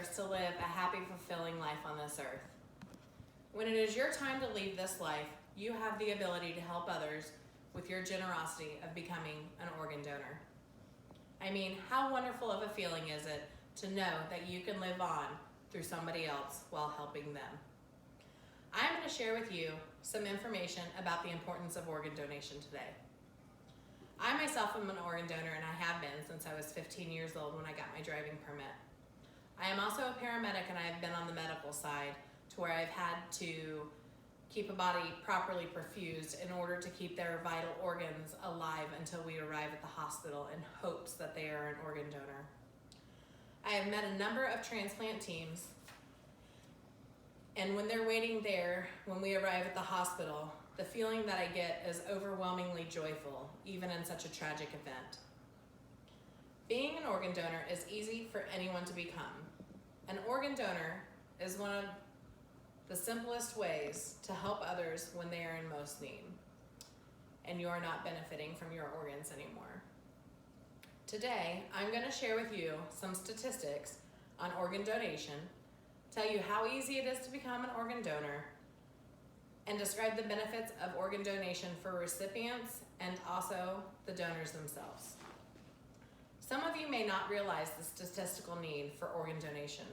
deserves to live a happy, fulfilling life on this earth. When it is your time to leave this life, you have the ability to help others with your generosity of becoming an organ donor. I mean, how wonderful of a feeling is it to know that you can live on through somebody else while helping them? I'm going to share with you some information about the importance of organ donation today. I myself am an organ donor, and I have been since I was 15 years old when I got my driving permit. I am also a paramedic, and I have been on the medical side to where I've had to keep a body properly perfused in order to keep their vital organs alive until we arrive at the hospital in hopes that they are an organ donor. I have met a number of transplant teams, and when they're waiting there, when we arrive at the hospital, the feeling that I get is overwhelmingly joyful, even in such a tragic event. Being an organ donor is easy for anyone to become. An organ donor is one of the simplest ways to help others when they are in most need, and you are not benefiting from your organs anymore. Today, I'm going to share with you some statistics on organ donation, tell you how easy it is to become an organ donor, and describe the benefits of organ donation for recipients and also the donors themselves. Some of you may not realize the statistical need for organ donation.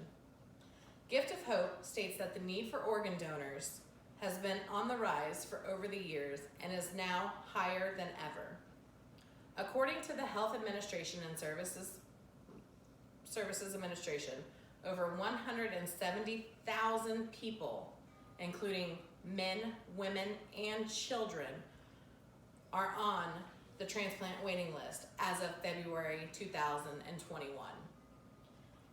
Gift of Hope states that the need for organ donors has been on the rise for over the years and is now higher than ever. According to the Health Administration and Services Administration, over 170,000 people, including men, women, and children, are on the transplant waiting list as of February 2021.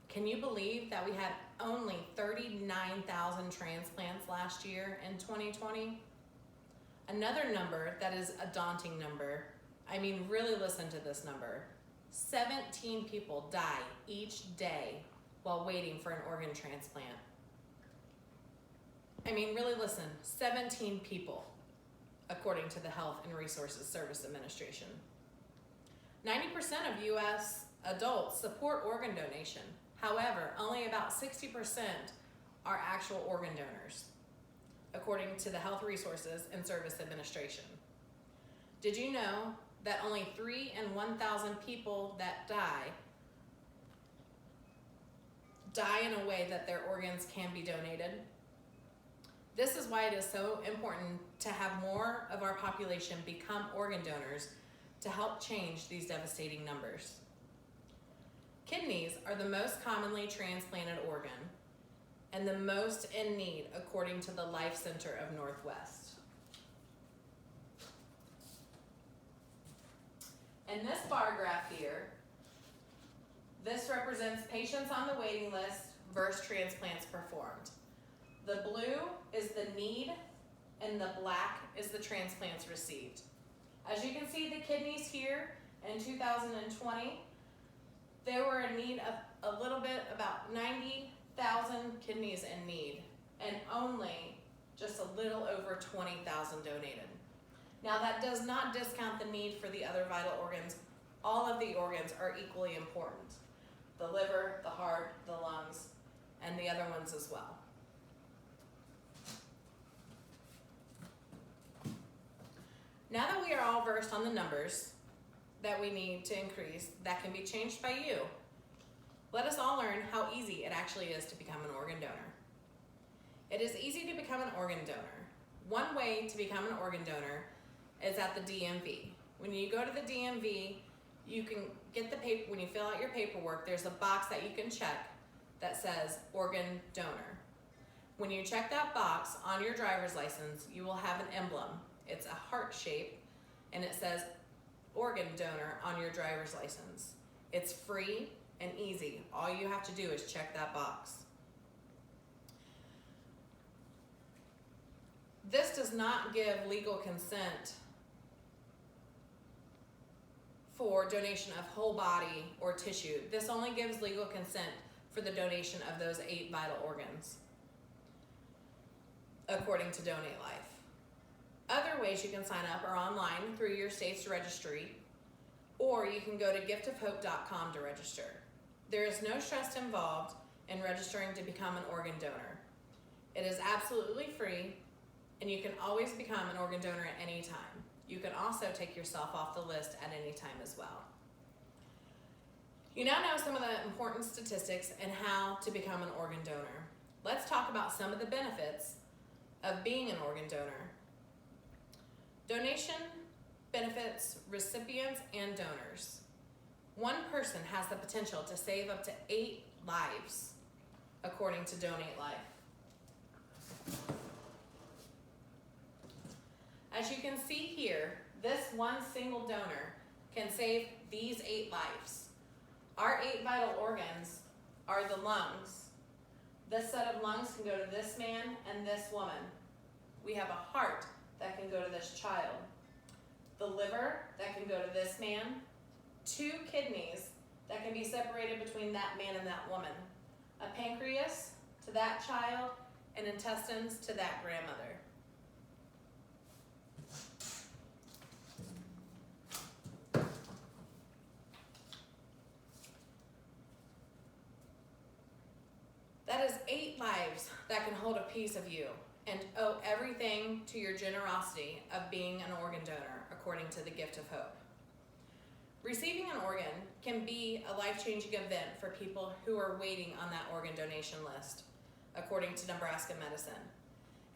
Can you believe that we had only 39,000 transplants last year in 2020? Another number that is a daunting number, I mean, really listen to this number. 17 people die each day while waiting for an organ transplant. I mean, really listen, 17 people, according to the Health and Resources Service Administration. 90% of U.S. adults support organ donation. However, only about 60% are actual organ donors, according to the Health Resources and Service Administration. Did you know that only 3 in 1,000 people that die in a way that their organs can be donated? This is why it is so important to have more of our population become organ donors to help change these devastating numbers. Kidneys are the most commonly transplanted organ and the most in need, according to the Life Center of Northwest. In this bar graph here, this represents patients on the waiting list versus transplants performed. The blue is the need and the black is the transplants received. As you can see, the kidneys here in 2020, there were in need of a little bit, about 90,000 kidneys in need, and only just a little over 20,000 donated. Now that does not discount the need for the other vital organs. All of the organs are equally important. The liver, the heart, the lungs, and the other ones as well. Now that we are all versed on the numbers that we need to increase, that can be changed by you, let us all learn how easy it actually is to become an organ donor. It is easy to become an organ donor. One way to become an organ donor is at the DMV. When you go to the DMV, you can get the paper, when you fill out your paperwork, there's a box that you can check that says organ donor. When you check that box on your driver's license, you will have an emblem. It's a heart shape, and it says organ donor on your driver's license. It's free and easy. All you have to do is check that box. This does not give legal consent for donation of whole body or tissue. This only gives legal consent for the donation of those 8 vital organs, according to Donate Life. Other ways you can sign up are online through your state's registry, or you can go to giftofhope.com to register. There is no stress involved, in registering to become an organ donor. It is absolutely free, and you can always become an organ donor at any time. You can also take yourself off the list at any time as well. You now know some of the important statistics and how to become an organ donor. Let's talk about some of the benefits of being an organ donor. Donation benefits recipients and donors. One person has the potential to save up to 8 lives, according to Donate Life. As you can see here, this one single donor can save these 8 lives. Our 8 vital organs are the lungs. This set of lungs can go to this man and this woman. We have a heart that can go to this child. The liver that can go to this man. 2 kidneys that can be separated between that man and that woman. A pancreas to that child, and intestines to that grandmother. That is 8 lives that can hold a piece of you and owe everything to your generosity of being an organ donor, according to the Gift of Hope. Receiving an organ can be a life-changing event for people who are waiting on that organ donation list, according to Nebraska Medicine.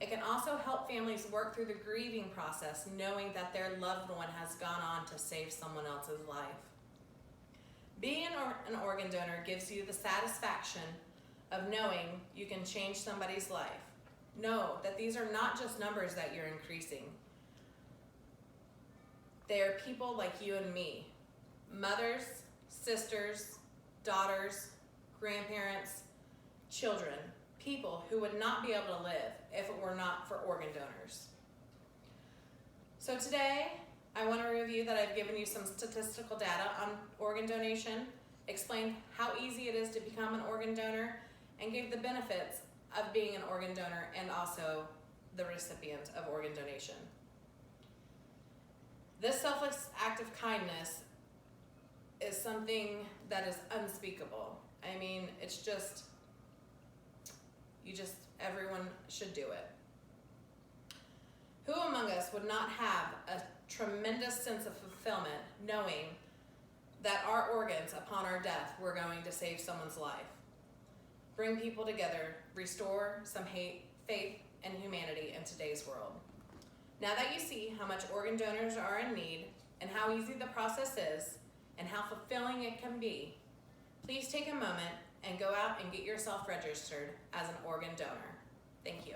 It can also help families work through the grieving process, knowing that their loved one has gone on to save someone else's life. Being an organ donor gives you the satisfaction of knowing you can change somebody's life. Know that these are not just numbers that you're increasing. They are people like you and me. Mothers, sisters, daughters, grandparents, children, people who would not be able to live if it were not for organ donors. So today, I want to review that I've given you some statistical data on organ donation, explained how easy it is to become an organ donor, and gave the benefits of being an organ donor and also the recipient of organ donation. This selfless act of kindness is something that is unspeakable. I mean, it's just, everyone should do it. Who among us would not have a tremendous sense of fulfillment knowing that our organs upon our death were going to save someone's life? Bring people together, restore some faith and humanity in today's world. Now that you see how much organ donors are in need and how easy the process is and how fulfilling it can be, please take a moment and go out and get yourself registered as an organ donor. Thank you.